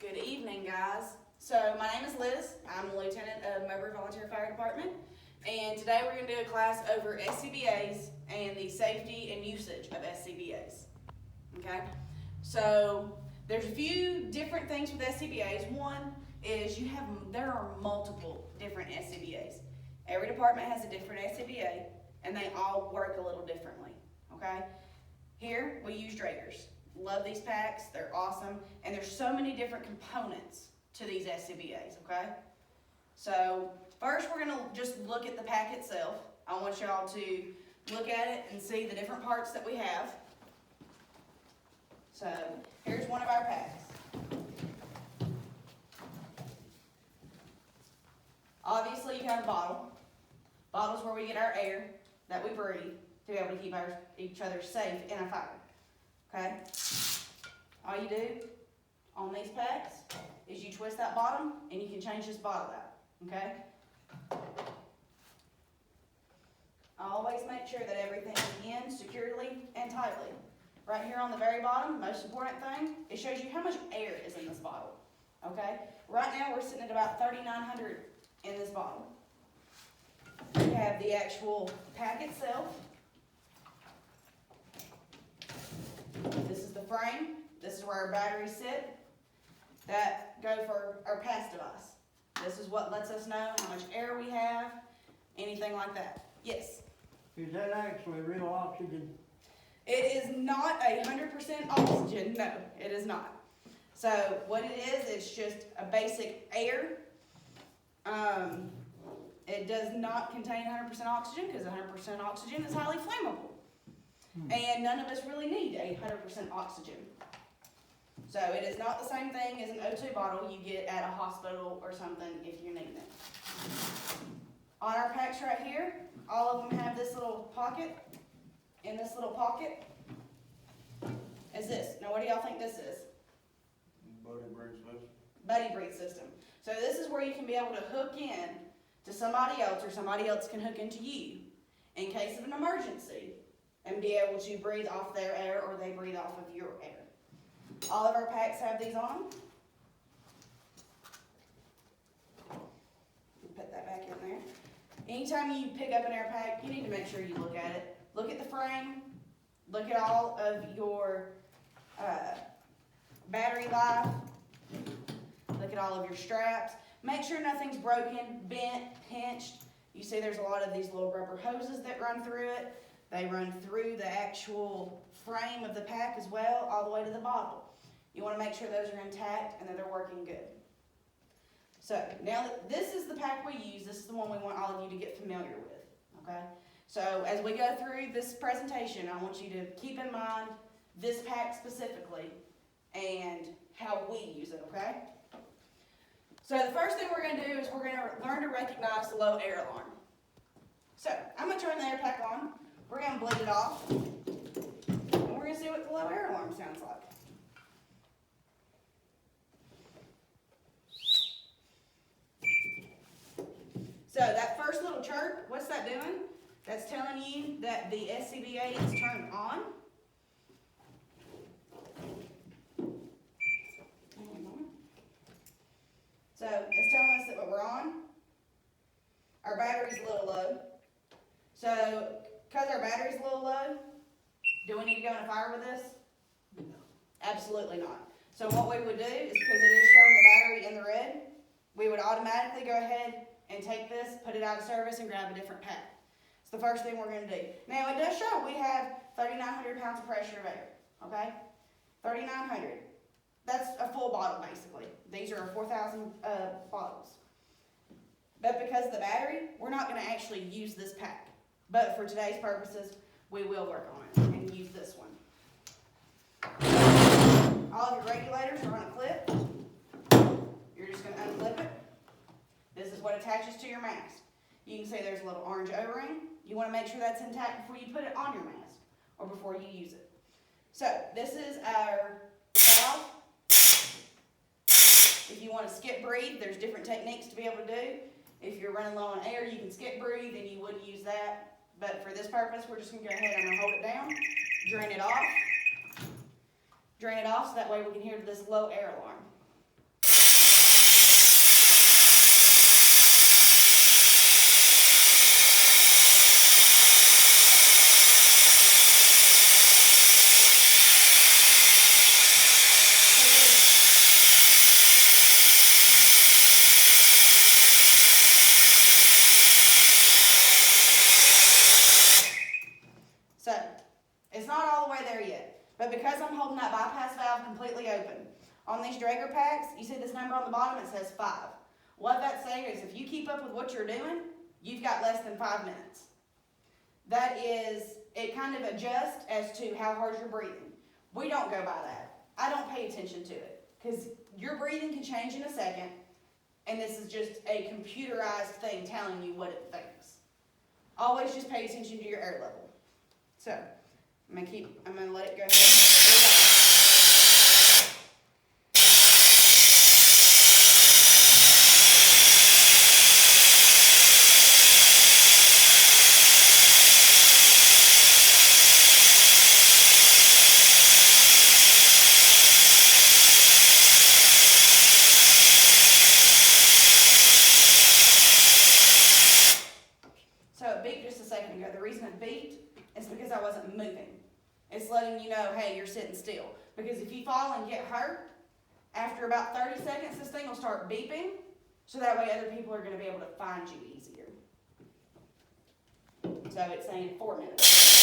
Good evening, guys. So my name is Liz. I'm the lieutenant of Mowbray Volunteer Fire Department, and today we're going to do a class over SCBAs and the safety and usage of SCBAs. Okay, so there's a few different things with SCBAs. One is there are multiple different SCBAs. Every department has a different SCBA, and they all work a little differently. Okay, here we use Draegers. Love these packs, they're awesome, and there's so many different components to these SCBAs, okay? So first we're gonna just look at the pack itself. I want y'all to look at it and see the different parts that we have. So here's one of our packs. Obviously you have a bottle. Bottle's where we get our air that we breathe to be able to keep each other safe in a fire. Okay, all you do on these packs is you twist that bottom and you can change this bottle out, okay? Always make sure that everything is in securely and tightly. Right here on the very bottom, most important thing, it shows you how much air is in this bottle, okay? Right now we're sitting at about 3,900 in this bottle. We have the actual pack itself. This is the frame. This is where our batteries sit that go for our pass device. This is what lets us know how much air we have, anything like that. Yes? Is that actually real oxygen? It is not 100% oxygen. No, it is not. So what it is, it's just a basic air. It does not contain 100% oxygen because 100% oxygen is highly flammable. And none of us really need 100% oxygen. So it is not the same thing as an O2 bottle you get at a hospital or something if you're needing it. On our packs right here, all of them have this little pocket. In this little pocket is this. Now what do y'all think this is? Buddy breathe system. Buddy breathe system. So this is where you can be able to hook in to somebody else, or somebody else can hook into you in case of an emergency, and be able to breathe off their air or they breathe off of your air. All of our packs have these on them. Put that back in there. Anytime you pick up an air pack, you need to make sure you look at it. Look at the frame. Look at all of your battery life. Look at all of your straps. Make sure nothing's broken, bent, pinched. You see there's a lot of these little rubber hoses that run through it. They run through the actual frame of the pack as well, all the way to the bottle. You want to make sure those are intact and that they're working good. So now that this is the pack we use, this is the one we want all of you to get familiar with, okay? So as we go through this presentation, I want you to keep in mind this pack specifically and how we use it, okay? So the first thing we're going to do is we're going to learn to recognize the low air alarm. So I'm going to turn the air pack on. We're going to bleed it off, and we're going to see what the low air alarm sounds like. So that first little chirp, what's that doing? That's telling you that the SCBA is turned on. So it's telling us that we're on. Our battery's a little low. So because our battery's a little low, do we need to go in a fire with this? No. Absolutely not. So what we would do is, because it is showing the battery in the red, we would automatically go ahead and take this, put it out of service, and grab a different pack. It's the first thing we're going to do. Now it does show we have 3,900 pounds of pressure of air, okay? 3,900. That's a full bottle basically. These are 4,000 bottles. But because of the battery, we're not going to actually use this pack. But for today's purposes, we will work on it and use this one. All of your regulators are on a clip. You're just going to unclip it. This is what attaches to your mask. You can see there's a little orange O-ring. You want to make sure that's intact before you put it on your mask or before you use it. So this is our valve. If you want to skip breathe, there's different techniques to be able to do. If you're running low on air, you can skip breathe and you wouldn't use that. But for this purpose, we're just going to go ahead and hold it down, drain it off. Drain it off so that way we can hear this low air alarm. completely open. On these Draeger packs, you see this number on the bottom, it says 5. What that's saying is if you keep up with what you're doing, you've got less than 5 minutes. That is, it kind of adjusts as to how hard you're breathing. We don't go by that. I don't pay attention to it because your breathing can change in a second, and this is just a computerized thing telling you what it thinks. Always just pay attention to your air level. So, I'm gonna let it go ahead. So it beeped just a second ago. The reason it beeped is because I wasn't moving. It's letting you know, hey, you're sitting still. Because if you fall and get hurt, after about 30 seconds, this thing will start beeping, so that way other people are going to be able to find you easier. So it's saying 4 minutes.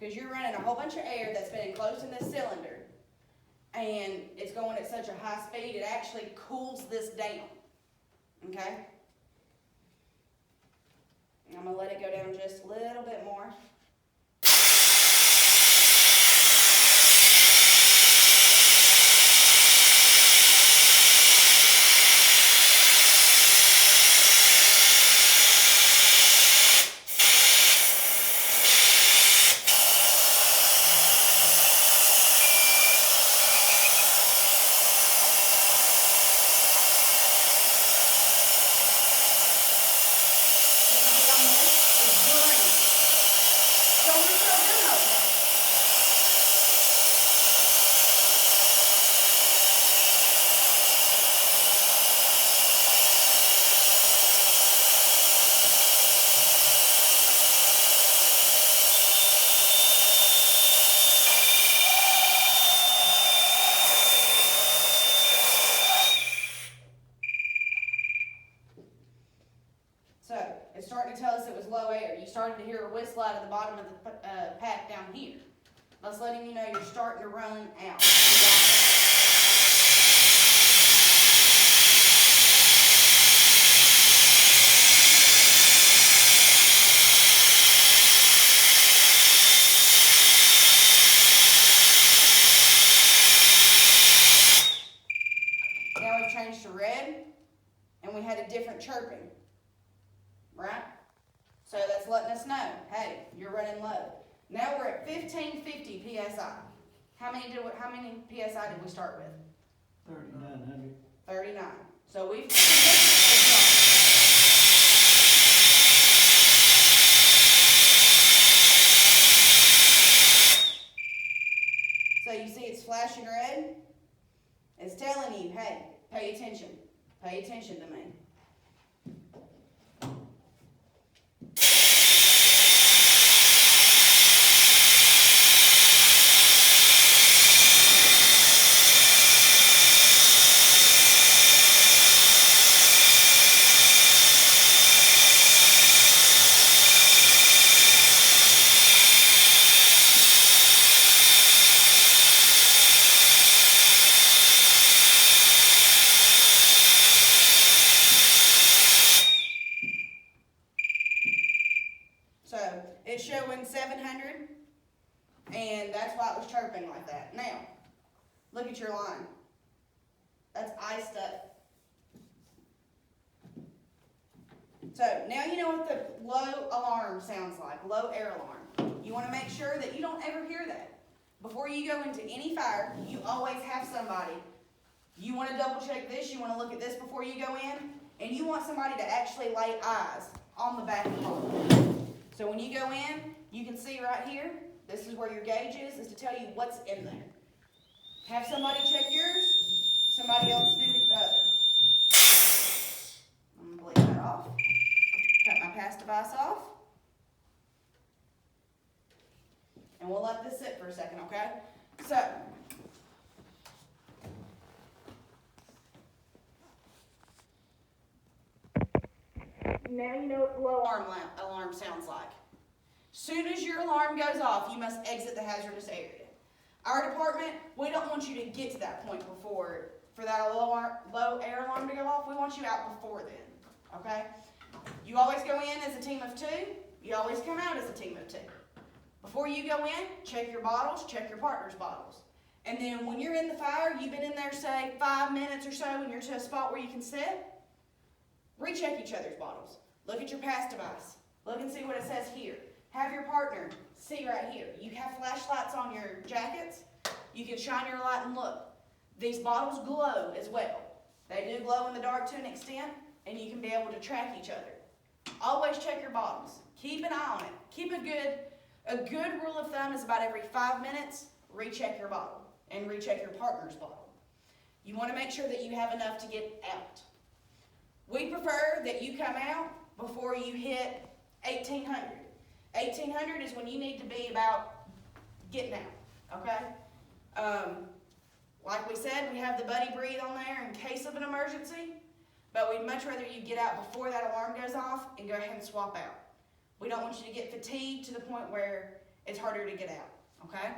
Because you're running a whole bunch of air that's been enclosed in this cylinder, and it's going at such a high speed, it actually cools this down, okay? And I'm going to let it go down just a little bit more. It's starting to tell us it was low air. You started to hear a whistle out of the bottom of the pack down here. That's letting you know you're starting to run out. Now we've changed to red, and we had a different chirping. Right? So that's letting us know, hey, you're running low. Now we're at 1550 PSI. How many PSI did we start with? 3,900. 39. So we've So you see it's flashing red? It's telling you, hey, pay attention. Pay attention to me. So it's showing 700, and that's why it was chirping like that. Now, look at your line. That's iced up. So now you know what the low alarm sounds like, low air alarm. You want to make sure that you don't ever hear that. Before you go into any fire, you always have somebody. You want to double check this, you want to look at this before you go in, and you want somebody to actually lay eyes on the back of the car. So when you go in, you can see right here, this is where your gauge is to tell you what's in there. Have somebody check yours, somebody else do the other. I'm going to bleed that off. Cut my pass device off. And we'll let this sit for a second, okay? So, now you know what the low alarm sounds like. Soon as your alarm goes off, you must exit the hazardous area. Our department, we don't want you to get to that point for that low air alarm to go off. We want you out before then, okay? You always go in as a team of 2. You always come out as a team of 2. Before you go in, check your bottles, check your partner's bottles. And then when you're in the fire, you've been in there, say, 5 minutes or so, and you're to a spot where you can sit, recheck each other's bottles. Look at your pass device. Look and see what it says here. Have your partner see right here. You have flashlights on your jackets. You can shine your light and look. These bottles glow as well. They do glow in the dark to an extent, and you can be able to track each other. Always check your bottles. Keep an eye on it. Keep a good rule of thumb is about every 5 minutes, recheck your bottle and recheck your partner's bottle. You want to make sure that you have enough to get out. We prefer that you come out before you hit 1800. 1800 is when you need to be about getting out, okay? Like we said, we have the buddy breathe on there in case of an emergency, but we'd much rather you get out before that alarm goes off and go ahead and swap out. We don't want you to get fatigued to the point where it's harder to get out, okay?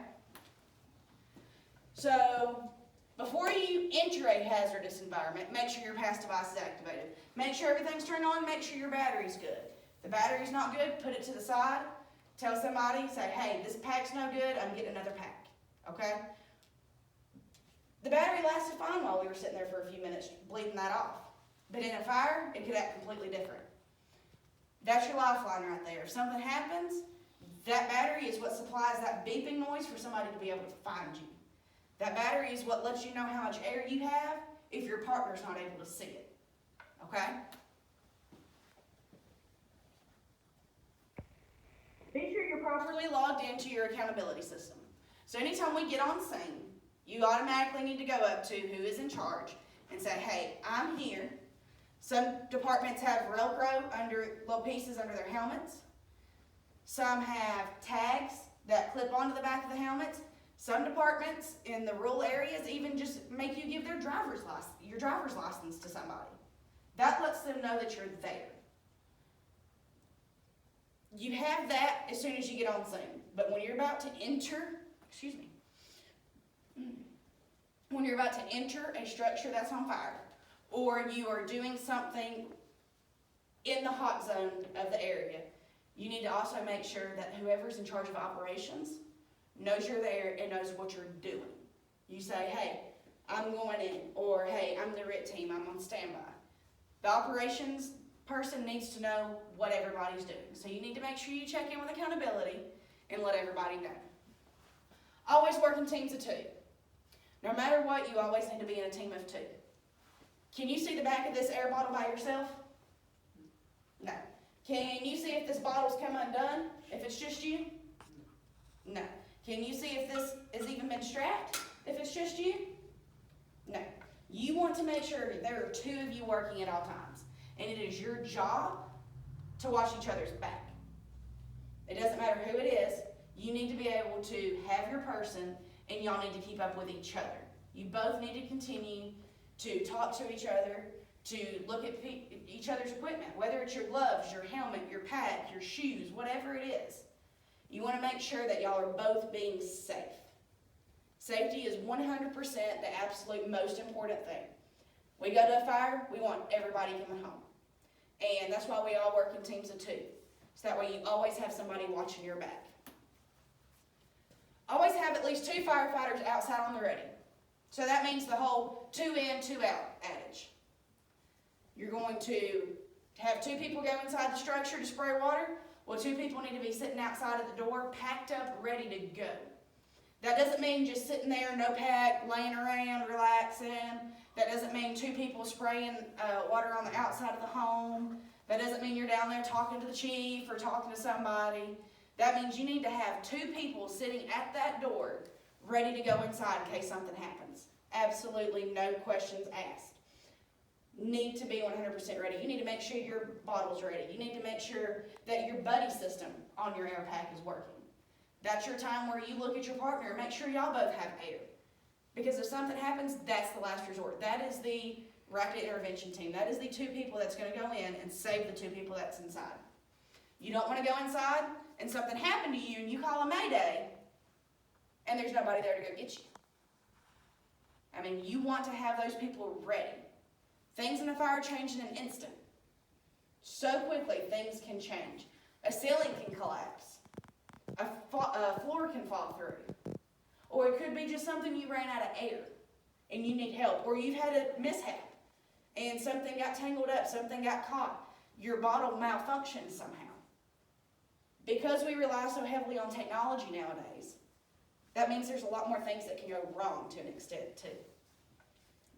So, before you enter a hazardous environment, make sure your pass device is activated. Make sure everything's turned on, make sure your battery's good. If the battery's not good, put it to the side. Tell somebody, say, hey, this pack's no good, I'm getting another pack, okay? The battery lasted fine while we were sitting there for a few minutes bleeding that off. But in a fire, it could act completely different. That's your lifeline right there. If something happens, that battery is what supplies that beeping noise for somebody to be able to find you. That battery is what lets you know how much air you have if your partner's not able to see it, okay? Be sure you're properly logged into your accountability system. So anytime we get on scene, you automatically need to go up to who is in charge and say, hey, I'm here. Some departments have Velcro little pieces under their helmets. Some have tags that clip onto the back of the helmets. Some departments in the rural areas even just make you give your driver's license to somebody. That lets them know that you're there. You have that as soon as you get on scene. But when you're about to enter, when you're about to enter a structure that's on fire, or you are doing something in the hot zone of the area, you need to also make sure that whoever's in charge of operations knows you're there and knows what you're doing. You say, hey, I'm going in, or hey, I'm the RIT team, I'm on standby. The operations person needs to know what everybody's doing. So you need to make sure you check in with accountability and let everybody know. Always work in teams of 2. No matter what, you always need to be in a team of 2. Can you see the back of this air bottle by yourself? No. Can you see if this bottle's come undone, if it's just you? No. Can you see if this has even been strapped, if it's just you? No. You want to make sure that there are 2 of you working at all times, and it is your job to watch each other's back. It doesn't matter who it is, you need to be able to have your person, and y'all need to keep up with each other. You both need to continue to talk to each other, to look at each other's equipment, whether it's your gloves, your helmet, your pack, your shoes, whatever it is. You want to make sure that y'all are both being safe. Safety is 100% the absolute most important thing. We go to a fire, we want everybody coming home. And that's why we all work in teams of 2. So that way you always have somebody watching your back. Always have at least 2 firefighters outside on the ready. So that means the whole 2 in, 2 out adage. You're going to have 2 people go inside the structure to spray water. Well, 2 people need to be sitting outside of the door, packed up, ready to go. That doesn't mean just sitting there, no pack, laying around, relaxing. That doesn't mean 2 people spraying water on the outside of the home. That doesn't mean you're down there talking to the chief or talking to somebody. That means you need to have 2 people sitting at that door, ready to go inside in case something happens. Absolutely no questions asked. Need to be 100% ready. You need to make sure your bottle's ready. You need to make sure that your buddy system on your air pack is working. That's your time where you look at your partner and make sure y'all both have air. Because if something happens, that's the last resort. That is the rapid intervention team. That is the 2 people that's going to go in and save the 2 people that's inside. You don't want to go inside and something happened to you and you call a mayday and there's nobody there to go get you. I mean, you want to have those people ready. Things in a fire change in an instant. So quickly, things can change. A ceiling can collapse. A floor can fall through. Or it could be just something you ran out of air and you need help. Or you've had a mishap and something got tangled up, something got caught. Your bottle malfunctioned somehow. Because we rely so heavily on technology nowadays, that means there's a lot more things that can go wrong to an extent too.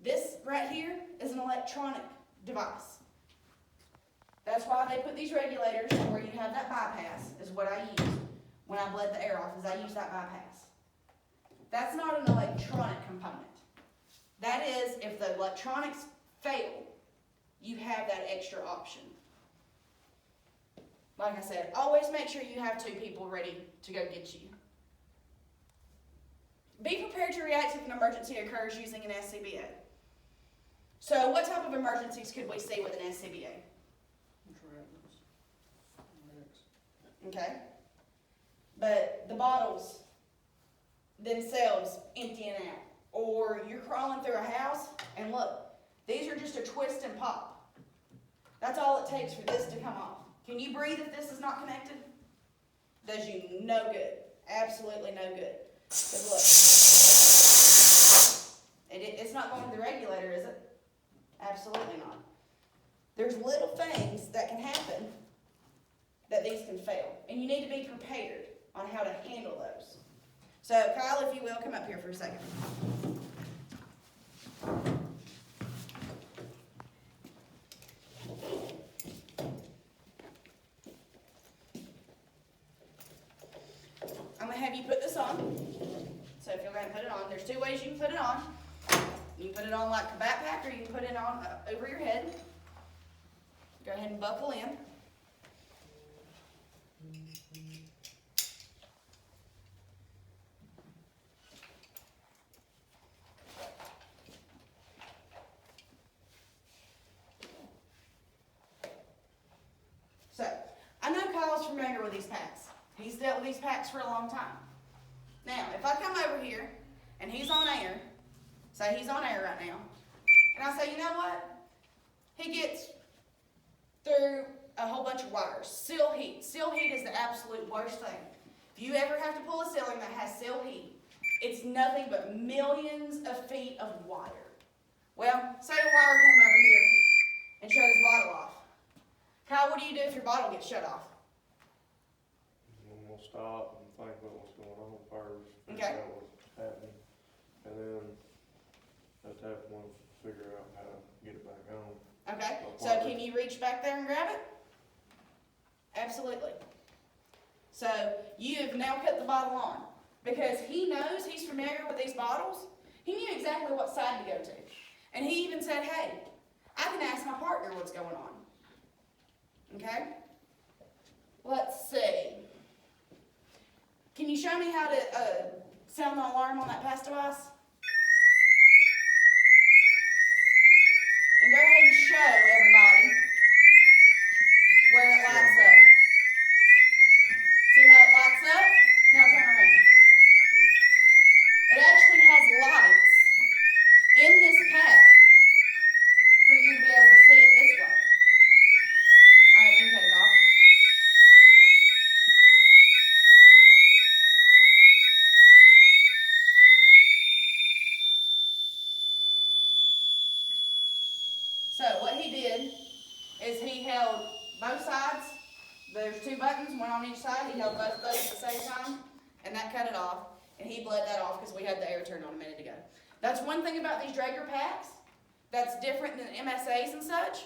This right here is an electronic device. That's why they put these regulators where you have that bypass, is what I use when I bled the air off, is I use that bypass. That's not an electronic component. That is, if the electronics fail, you have that extra option. Like I said, always make sure you have 2 people ready to go get you. Be prepared to react if an emergency occurs using an SCBA. So what type of emergencies could we see with an SCBA? Okay. But the bottles themselves emptying out. Or you're crawling through a house and look, these are just a twist and pop. That's all it takes for this to come off. Can you breathe if this is not connected? Does you no good. Absolutely no good. But look, it's not going to the regulator, is it? Absolutely not. There's little things that can happen that these can fail. And you need to be prepared on how to handle those. So Kyle, if you will, come up here for a second. I'm going to have you put this on. So if you're going to put it on, there's 2 ways you can put it on. You can put it on like a backpack, or you can put it on over your head. Go ahead and buckle in. So, I know Kyle's familiar with these packs. He's dealt with these packs for a long time. Now, if I come over here and he's on air, say he's on air right now, and I say, you know what? He gets through a whole bunch of wires. Seal heat. Seal heat is the absolute worst thing. If you ever have to pull a ceiling that has seal heat, it's nothing but millions of feet of wire. Well, say a wire came over here and shut his bottle off. Kyle, what do you do if your bottle gets shut off? We'll stop and think about what's going on first. Okay. Figure out what's happening. And then at that point, figure out how to get it back on. Okay, so can you reach back there and grab it? Absolutely. So you have now put the bottle on. Because he knows, he's familiar with these bottles, he knew exactly what side to go to. And he even said, hey, I can ask my partner what's going on. Okay? Let's see. Can you show me how to sound the alarm on that pass device? And go ahead and show everybody where it lights up. See how it lights up? Now turn around. It actually has lights in this pack for you to be able to see it this way. Alright, you can cut it off. is he held both sides. There's 2 buttons, one on each side. He held both of those at the same time, and that cut it off. And he bled that off because we had the air turned on a minute ago. That's one thing about these Draeger packs that's different than MSAs and such,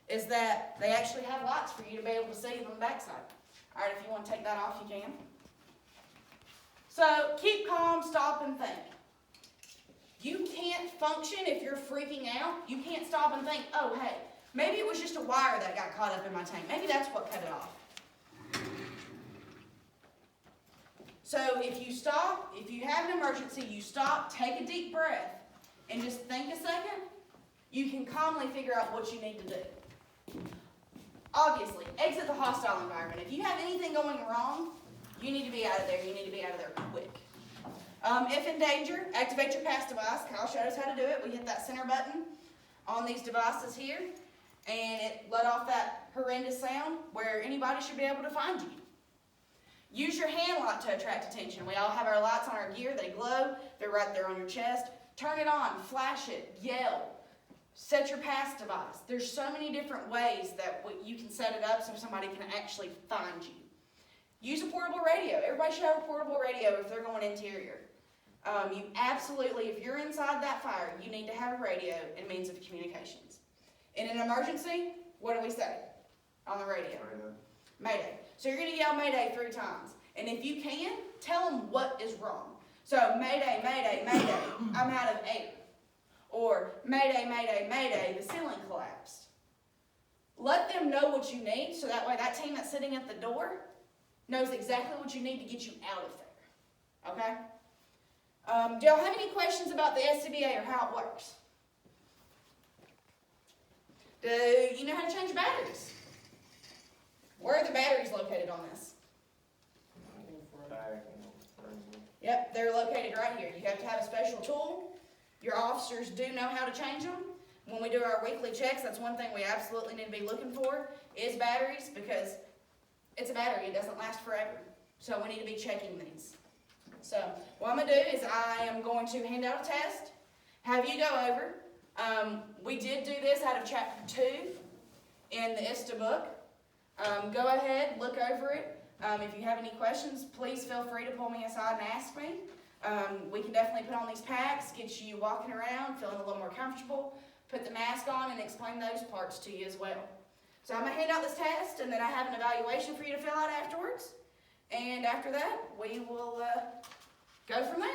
is that they actually have lights for you to be able to see on the backside. All right, if you want to take that off, you can. So keep calm, stop, and think. You can't function if you're freaking out. You can't stop and think, oh, hey, maybe it was just a wire that got caught up in my tank. Maybe that's what cut it off. So if you stop, if you have an emergency, you stop, take a deep breath, and just think a second, you can calmly figure out what you need to do. Obviously, exit the hostile environment. If you have anything going wrong, you need to be out of there. You need to be out of there quick. If in danger, activate your pass device. Kyle showed us how to do it. We hit that center button on these devices here, and it let off that horrendous sound where anybody should be able to find you. Use your hand light to attract attention. We all have our lights on our gear. They glow. They're right there on your chest. Turn it on. Flash it. Yell. Set your pass device. There's so many different ways that you can set it up so somebody can actually find you. Use a portable radio. Everybody should have a portable radio if they're going interior. You absolutely, if you're inside that fire, you need to have a radio and means of communications. In an emergency, what do we say on the radio? Mayday. So you're going to yell Mayday 3 times. And if you can, tell them what is wrong. So Mayday, Mayday, Mayday, I'm out of air. Or Mayday, Mayday, Mayday, the ceiling collapsed. Let them know what you need so that way that team that's sitting at the door knows exactly what you need to get you out of there. Okay? Do y'all have any questions about the SCBA or how it works? Do you know how to change batteries? Where are the batteries located on this? Yep, they're located right here. You have to have a special tool. Your officers do know how to change them. When we do our weekly checks, that's one thing we absolutely need to be looking for is batteries, because it's a battery. It doesn't last forever. So we need to be checking these. So what I'm going to do is I am going to hand out a test, have you go over. We did do this out of chapter 2 in the ISTA book. Go ahead, look over it. If you have any questions, please feel free to pull me aside and ask me. We can definitely put on these packs, get you walking around, feeling a little more comfortable, put the mask on, and explain those parts to you as well. So I'm going to hand out this test, and then I have an evaluation for you to fill out afterwards. And after that, we will go from there.